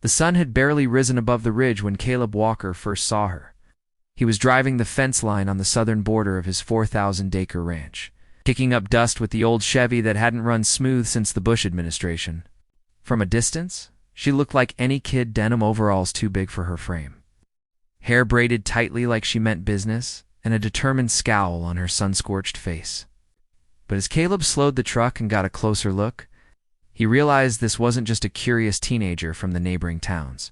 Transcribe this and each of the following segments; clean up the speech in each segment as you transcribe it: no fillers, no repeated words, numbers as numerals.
The sun had barely risen above the ridge when Caleb Walker first saw her. He was driving the fence line on the southern border of his 4,000-acre ranch, kicking up dust with the old Chevy that hadn't run smooth since the Bush administration. From a distance, she looked like any kid denim overalls too big for her frame. Hair braided tightly like she meant business, and a determined scowl on her sun-scorched face. But as Caleb slowed the truck and got a closer look, he realized this wasn't just a curious teenager from the neighboring towns.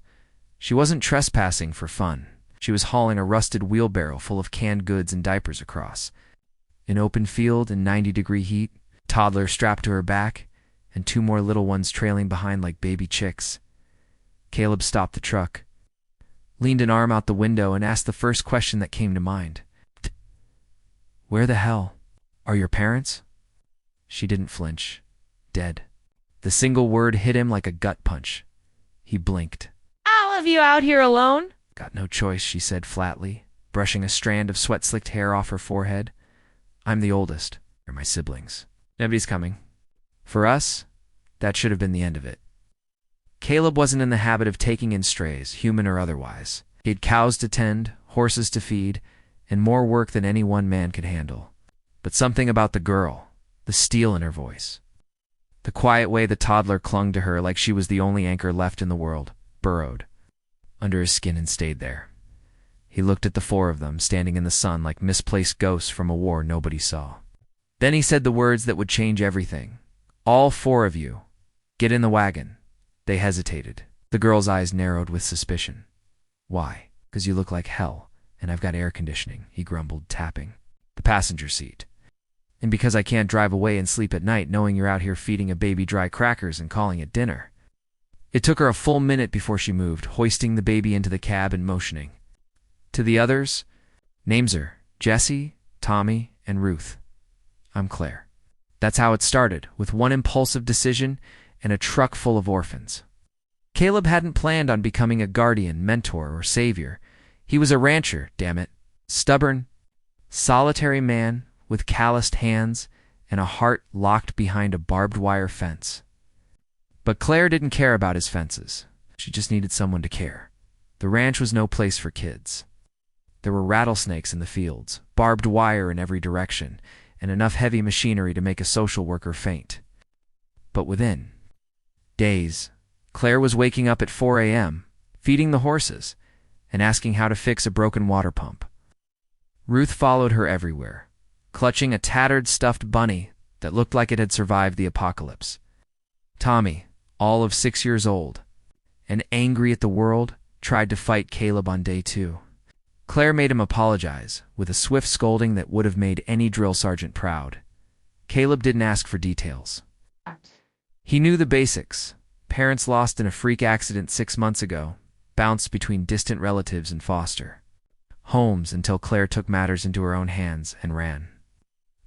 She wasn't trespassing for fun. She was hauling a rusted wheelbarrow full of canned goods and diapers across. An open field in 90-degree heat, a toddler strapped to her back, and 2 more little ones trailing behind like baby chicks. Caleb stopped the truck, leaned an arm out the window, and asked the first question that came to mind. "Where the hell are your parents?" She didn't flinch. Dead. The single word hit him like a gut punch. He blinked. "All of you out here alone?" "Got no choice," she said flatly, brushing a strand of sweat-slicked hair off her forehead. "I'm the oldest. They're my siblings. Nobody's coming." For us, that should have been the end of it. Caleb wasn't in the habit of taking in strays, human or otherwise. He had cows to tend, horses to feed, and more work than any one man could handle. But something about the girl, the steel in her voice, the quiet way the toddler clung to her like she was the only anchor left in the world, burrowed under his skin and stayed there. He looked at the 4 of them, standing in the sun like misplaced ghosts from a war nobody saw. Then he said the words that would change everything. "All 4 of you, get in the wagon." They hesitated. The girl's eyes narrowed with suspicion. "Why?" "'Cause you look like hell, and I've got air conditioning," he grumbled, tapping the passenger seat. "And because I can't drive away and sleep at night knowing you're out here feeding a baby dry crackers and calling it dinner." It took her a full minute before she moved, hoisting the baby into the cab and motioning. To the others, names are Jesse, Tommy, and Ruth. "I'm Claire." That's how it started, with one impulsive decision and a truck full of orphans. Caleb hadn't planned on becoming a guardian, mentor, or savior. He was a rancher, damn it. Stubborn, solitary man with calloused hands and a heart locked behind a barbed wire fence. But Claire didn't care about his fences. She just needed someone to care. The ranch was no place for kids. There were rattlesnakes in the fields, barbed wire in every direction, and enough heavy machinery to make a social worker faint. But within days, Claire was waking up at 4 a.m., feeding the horses, and asking how to fix a broken water pump. Ruth followed her everywhere, clutching a tattered stuffed bunny that looked like it had survived the apocalypse. Tommy, all of 6 years old, and angry at the world, tried to fight Caleb on day 2. Claire made him apologize, with a swift scolding that would have made any drill sergeant proud. Caleb didn't ask for details. He knew the basics. Parents lost in a freak accident 6 months ago, bounced between distant relatives and foster homes until Claire took matters into her own hands and ran.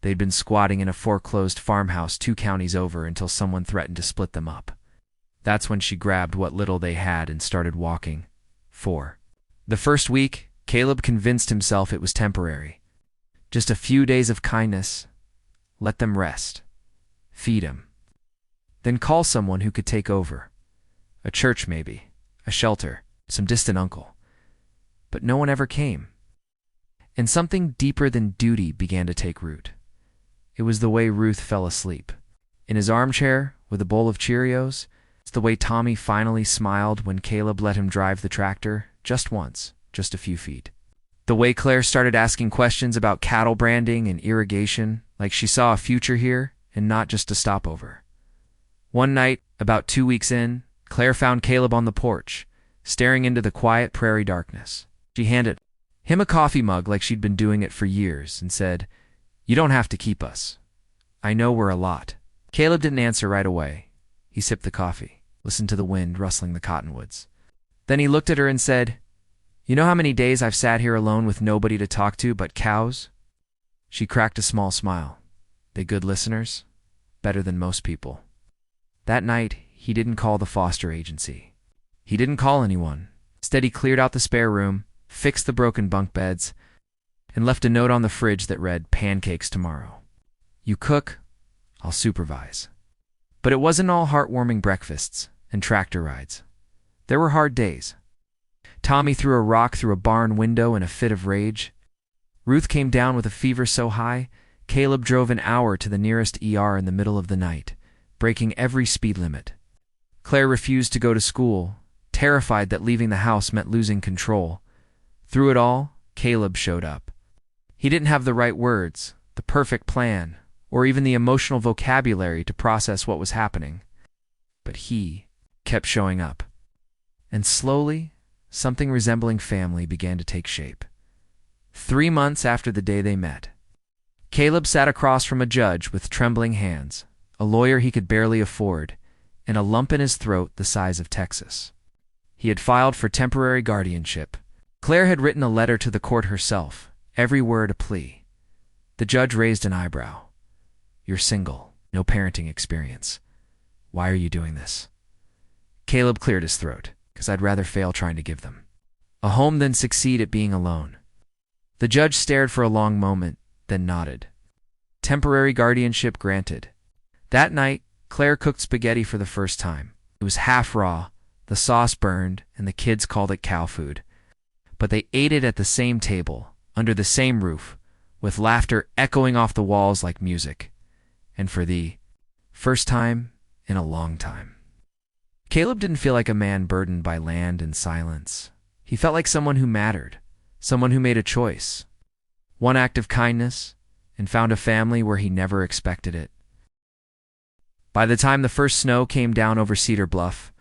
They'd been squatting in a foreclosed farmhouse 2 counties over until someone threatened to split them up. That's when she grabbed what little they had and started walking. 4. The first week, Caleb convinced himself it was temporary. Just a few days of kindness. Let them rest. Feed him. Then call someone who could take over. A church maybe, a shelter, some distant uncle. But no one ever came. And something deeper than duty began to take root. It was the way Ruth fell asleep. In his armchair, with a bowl of Cheerios. It's the way Tommy finally smiled when Caleb let him drive the tractor, just once, just a few feet. The way Claire started asking questions about cattle branding and irrigation, like she saw a future here and not just a stopover. One night, about 2 weeks in, Claire found Caleb on the porch, staring into the quiet prairie darkness. She handed him a coffee mug like she'd been doing it for years and said, "You don't have to keep us. I know we're a lot." Caleb didn't answer right away. He sipped the coffee, listened to the wind rustling the cottonwoods. Then he looked at her and said, "You know how many days I've sat here alone with nobody to talk to but cows?" She cracked a small smile. They good listeners? Better than most people. That night, he didn't call the foster agency. He didn't call anyone. Instead, he cleared out the spare room, fixed the broken bunk beds, and left a note on the fridge that read, "Pancakes tomorrow. You cook, I'll supervise." But it wasn't all heartwarming breakfasts and tractor rides. There were hard days. Tommy threw a rock through a barn window in a fit of rage. Ruth came down with a fever so high, Caleb drove an hour to the nearest ER in the middle of the night, breaking every speed limit. Claire refused to go to school, terrified that leaving the house meant losing control. Through it all, Caleb showed up. He didn't have the right words, the perfect plan, or even the emotional vocabulary to process what was happening. But he kept showing up. And slowly, something resembling family began to take shape. 3 months after the day they met, Caleb sat across from a judge with trembling hands, a lawyer he could barely afford, and a lump in his throat the size of Texas. He had filed for temporary guardianship. Claire had written a letter to the court herself, every word a plea. The judge raised an eyebrow. "You're single, no parenting experience. Why are you doing this?" Caleb cleared his throat, "'Cause I'd rather fail trying to give them a home than succeed at being alone." The judge stared for a long moment, then nodded. Temporary guardianship granted. That night, Claire cooked spaghetti for the first time. It was half raw, the sauce burned, and the kids called it cow food. But they ate it at the same table, under the same roof, with laughter echoing off the walls like music. And for the first time in a long time, Caleb didn't feel like a man burdened by land and silence. He felt like someone who mattered, someone who made a choice. One act of kindness, and found a family where he never expected it. By the time the first snow came down over Cedar Bluff,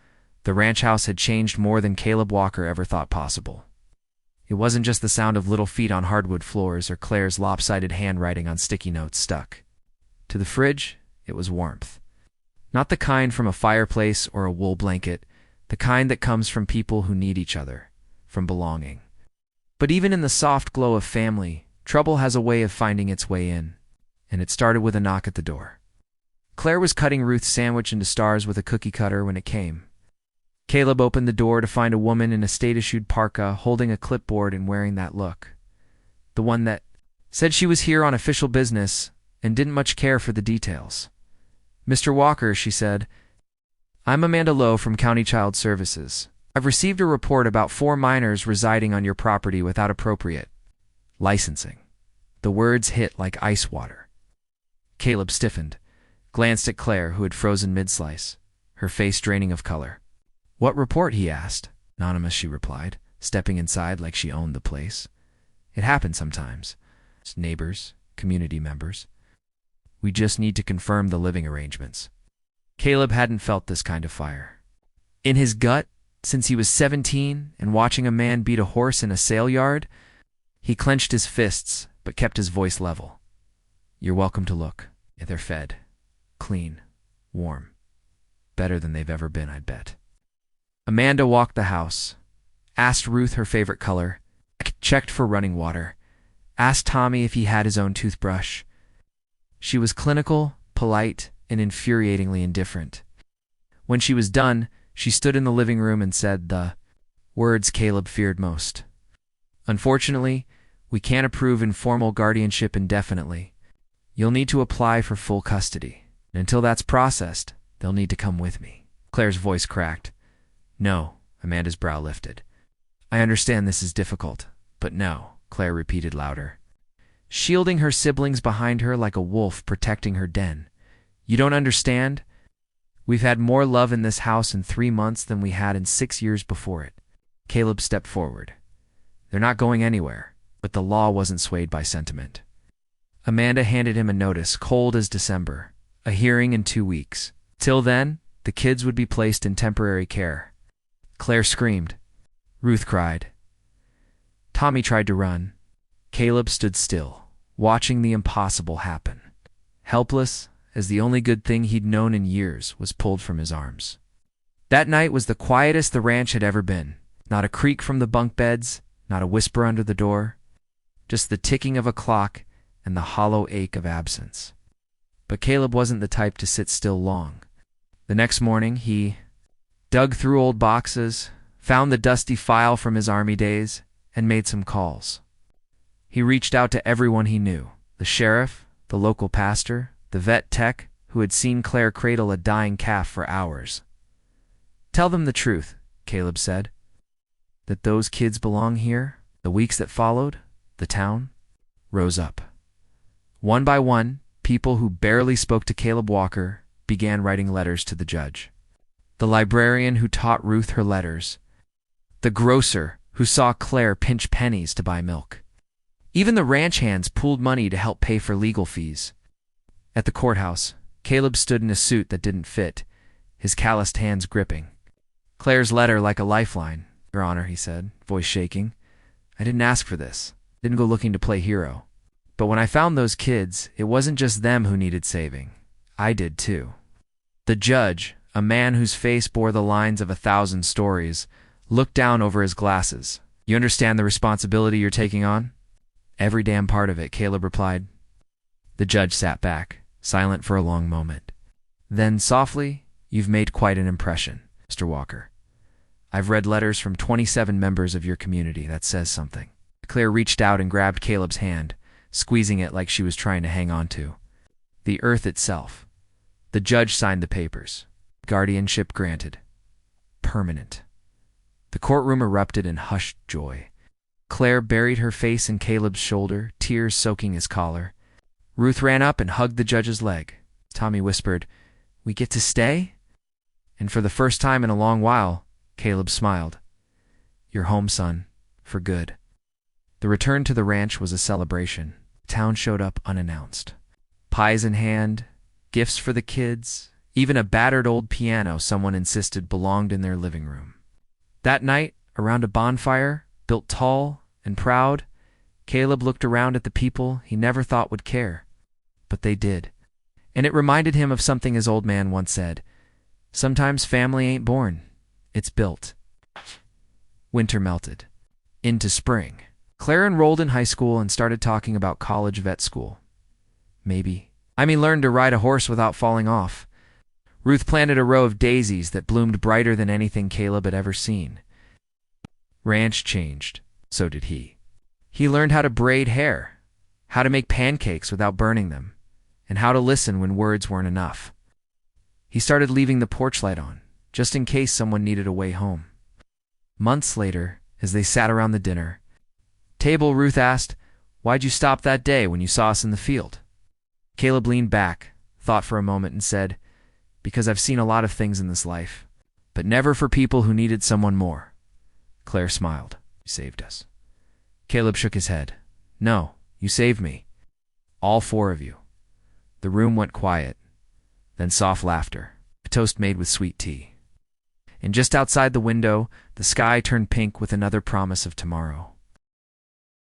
the ranch house had changed more than Caleb Walker ever thought possible. It wasn't just the sound of little feet on hardwood floors or Claire's lopsided handwriting on sticky notes stuck. To the fridge, it was warmth. Not the kind from a fireplace or a wool blanket, the kind that comes from people who need each other, from belonging. But even in the soft glow of family, trouble has a way of finding its way in, and it started with a knock at the door. Claire was cutting Ruth's sandwich into stars with a cookie cutter when it came. Caleb opened the door to find a woman in a state-issued parka holding a clipboard and wearing that look. The one that said she was here on official business and didn't much care for the details. "Mr. Walker," she said, "I'm Amanda Lowe from County Child Services. I've received a report about 4 minors residing on your property without appropriate licensing." The words hit like ice water. Caleb stiffened, glanced at Claire, who had frozen mid-slice, her face draining of color. "What report?" he asked. "Anonymous," she replied, stepping inside like she owned the place. "It happens sometimes. It's neighbors, community members. We just need to confirm the living arrangements." Caleb hadn't felt this kind of fire in his gut since he was 17 and watching a man beat a horse in a sale yard. He clenched his fists but kept his voice level. "You're welcome to look. They're fed, clean, warm. Better than they've ever been, I'd bet." Amanda walked the house, asked Ruth her favorite color, checked for running water, asked Tommy if he had his own toothbrush. She was clinical, polite, and infuriatingly indifferent. When she was done, she stood in the living room and said the words Caleb feared most. "Unfortunately, we can't approve informal guardianship indefinitely. You'll need to apply for full custody. And until that's processed, they'll need to come with me." Claire's voice cracked. "No," Amanda's brow lifted. "I understand this is difficult, but no," Claire repeated louder, shielding her siblings behind her like a wolf protecting her den. "You don't understand? We've had more love in this house in 3 months than we had in 6 years before it." Caleb stepped forward. "They're not going anywhere," but the law wasn't swayed by sentiment. Amanda handed him a notice, cold as December, a hearing in 2 weeks. Till then, the kids would be placed in temporary care. Claire screamed. Ruth cried. Tommy tried to run. Caleb stood still, watching the impossible happen, helpless as the only good thing he'd known in years was pulled from his arms. That night was the quietest the ranch had ever been. Not a creak from the bunk beds, not a whisper under the door, just the ticking of a clock and the hollow ache of absence. But Caleb wasn't the type to sit still long. The next morning, he dug through old boxes, found the dusty file from his army days, and made some calls. He reached out to everyone he knew, the sheriff, the local pastor, the vet tech who had seen Claire cradle a dying calf for hours. "Tell them the truth," Caleb said. That those kids belong here? The weeks that followed, the town rose up. One by one, people who barely spoke to Caleb Walker began writing letters to the judge. The librarian who taught Ruth her letters. The grocer who saw Claire pinch pennies to buy milk. Even the ranch hands pooled money to help pay for legal fees. At the courthouse, Caleb stood in a suit that didn't fit, his calloused hands gripping. Claire's letter like a lifeline, Your Honor, he said, voice shaking. I didn't ask for this. Didn't go looking to play hero. But when I found those kids, it wasn't just them who needed saving. I did too. The judge, a man whose face bore the lines of 1,000 stories, looked down over his glasses. You understand the responsibility you're taking on? Every damn part of it, Caleb replied. The judge sat back, silent for a long moment. Then, softly, you've made quite an impression, Mr. Walker. I've read letters from 27 members of your community. That says something. Claire reached out and grabbed Caleb's hand, squeezing it like she was trying to hang on to. The earth itself. The judge signed the papers. Guardianship granted. Permanent. The courtroom erupted in hushed joy. Claire buried her face in Caleb's shoulder, tears soaking his collar. Ruth ran up and hugged the judge's leg. Tommy whispered, We get to stay? And for the first time in a long while, Caleb smiled. You're home, son, for good. The return to the ranch was a celebration. The town showed up unannounced. Pies in hand, gifts for the kids, even a battered old piano someone insisted belonged in their living room. That night, around a bonfire, built tall and proud, Caleb looked around at the people he never thought would care. But they did. And it reminded him of something his old man once said. Sometimes family ain't born, it's built. Winter melted. Into spring. Claire enrolled in high school and started talking about college vet school. Learned to ride a horse without falling off. Ruth planted a row of daisies that bloomed brighter than anything Caleb had ever seen. Ranch changed. So did he. He learned how to braid hair, how to make pancakes without burning them, and how to listen when words weren't enough. He started leaving the porch light on, just in case someone needed a way home. Months later, as they sat around the dinner table, Ruth asked, Why'd you stop that day when you saw us in the field? Caleb leaned back, thought for a moment, and said, Because I've seen a lot of things in this life, but never for people who needed someone more. Claire smiled. You saved us. Caleb shook his head. No, you saved me. All 4 of you. The room went quiet, then soft laughter, a toast made with sweet tea. And just outside the window, the sky turned pink with another promise of tomorrow.